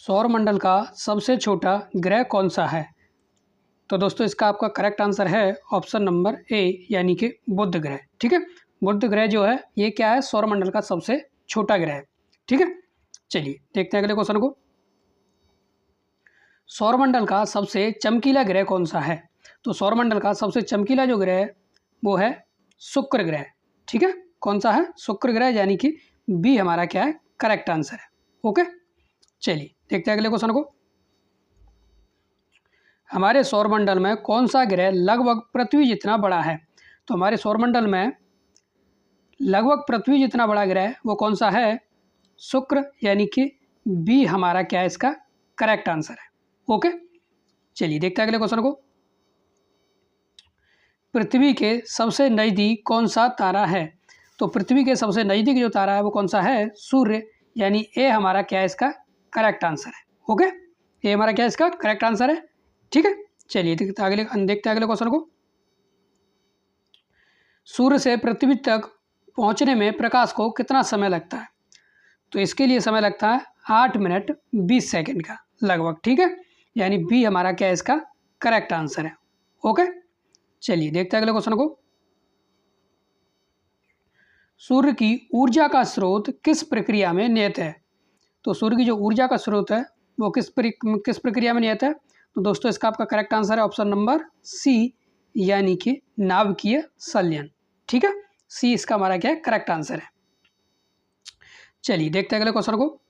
सौरमंडल का सबसे छोटा ग्रह कौन सा है? तो दोस्तों इसका आपका करेक्ट आंसर है ऑप्शन नंबर ए यानी कि बुध ग्रह। ठीक है, बुध ग्रह जो है ये क्या है, सौरमंडल का सबसे छोटा ग्रह है। ठीक है, चलिए देखते हैं अगले क्वेश्चन को। सौरमंडल का सबसे चमकीला ग्रह कौन सा है? तो सौरमंडल का सबसे चमकीला जो ग्रह है वो है शुक्र ग्रह। ठीक है, कौन सा है? शुक्र ग्रह, यानी कि बी हमारा क्या है, करेक्ट आंसर है। ओके, चलिए देखते हैं अगले क्वेश्चन को। हमारे सौरमंडल में कौन सा ग्रह लगभग पृथ्वी जितना बड़ा है? तो हमारे सौरमंडल में लगभग पृथ्वी जितना बड़ा ग्रह वो कौन सा है? शुक्र, यानी कि बी हमारा क्या है, इसका करेक्ट आंसर है। ओके, चलिए देखते हैं अगले क्वेश्चन को। पृथ्वी के सबसे नज़दीक कौन सा तारा है? तो पृथ्वी के सबसे नज़दीक जो तारा है वो कौन सा है? सूर्य, यानी ए हमारा क्या है, इसका करेक्ट आंसर है। ओके, ये हमारा क्या है, इसका करेक्ट आंसर है। ठीक है, चलिए देखते हैं अगले क्वेश्चन को। सूर्य से पृथ्वी तक पहुंचने में प्रकाश को कितना समय लगता है? तो इसके लिए समय लगता है 8 मिनट 20 सेकंड का लगभग। ठीक है, यानी बी हमारा क्या है, इसका करेक्ट आंसर है। ओके, चलिए देखते हैं अगले क्वेश्चन को। सूर्य की ऊर्जा का स्रोत किस प्रक्रिया में नियत है? तो सूर्य की जो ऊर्जा का स्रोत है वो किस प्रक्रिया में नियत है? तो दोस्तों इसका आपका करेक्ट आंसर है ऑप्शन नंबर सी, यानी कि नाभिकीय संलयन। ठीक है, सी इसका हमारा क्या है, करेक्ट आंसर है। चलिए देखते हैं अगले क्वेश्चन को।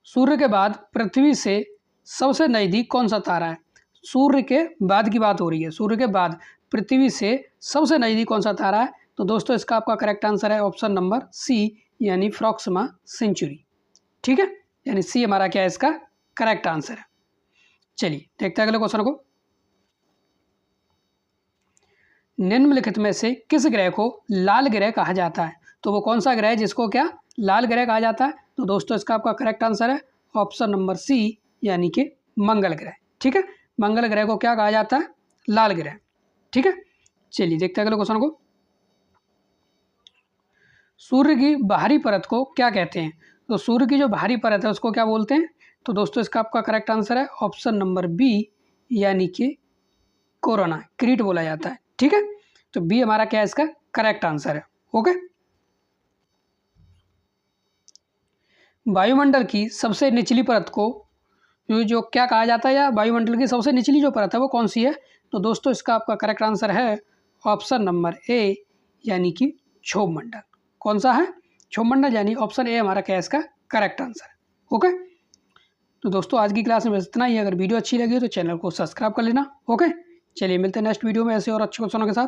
सूर्य के बाद पृथ्वी से सबसे नज़दीक कौन सा तारा है? सूर्य के बाद की बात हो रही है, सूर्य के बाद पृथ्वी से सबसे नज़दीक कौन सा तारा है? तो दोस्तों इसका आपका करेक्ट आंसर है ऑप्शन नंबर सी, यानी प्रोक्सिमा सेंचुरी। ठीक है, यानी सी हमारा क्या है, इसका करेक्ट आंसर है। चलिए देखते हैं अगले क्वेश्चन को। निम्नलिखित में से किस ग्रह को लाल ग्रह कहा जाता है? तो वो कौन सा ग्रह है जिसको क्या लाल ग्रह कहा जाता है? तो दोस्तों इसका आपका करेक्ट आंसर है ऑप्शन नंबर सी, यानी कि मंगल ग्रह। ठीक है, मंगल ग्रह को क्या कहा जाता है? लाल ग्रह। ठीक है, चलिए देखते हैं अगले क्वेश्चन को। सूर्य की बाहरी परत को क्या कहते हैं? तो सूर्य की जो बाहरी परत है उसको क्या बोलते हैं? तो दोस्तों इसका आपका करेक्ट आंसर है ऑप्शन नंबर बी, यानी कि कोरोना, क्रीट बोला जाता है। ठीक है, तो बी हमारा क्या है, इसका करेक्ट आंसर है। ओके, वायुमंडल की सबसे निचली परत को जो क्या कहा जाता है, या वायुमंडल की सबसे निचली जो परत है वो कौन सी है? तो दोस्तों इसका आपका करेक्ट आंसर है ऑप्शन नंबर ए, यानी कि क्षोभमंडल। कौन सा है? क्षोभमंडल, यानी ऑप्शन ए हमारा क्या है, इसका करेक्ट आंसर है। ओके, तो दोस्तों आज की क्लास में बस इतना ही। अगर वीडियो अच्छी लगी हो तो चैनल को सब्सक्राइब कर लेना। ओके, चलिए मिलते हैं नेक्स्ट वीडियो में ऐसे और अच्छे क्वेश्चनों के साथ।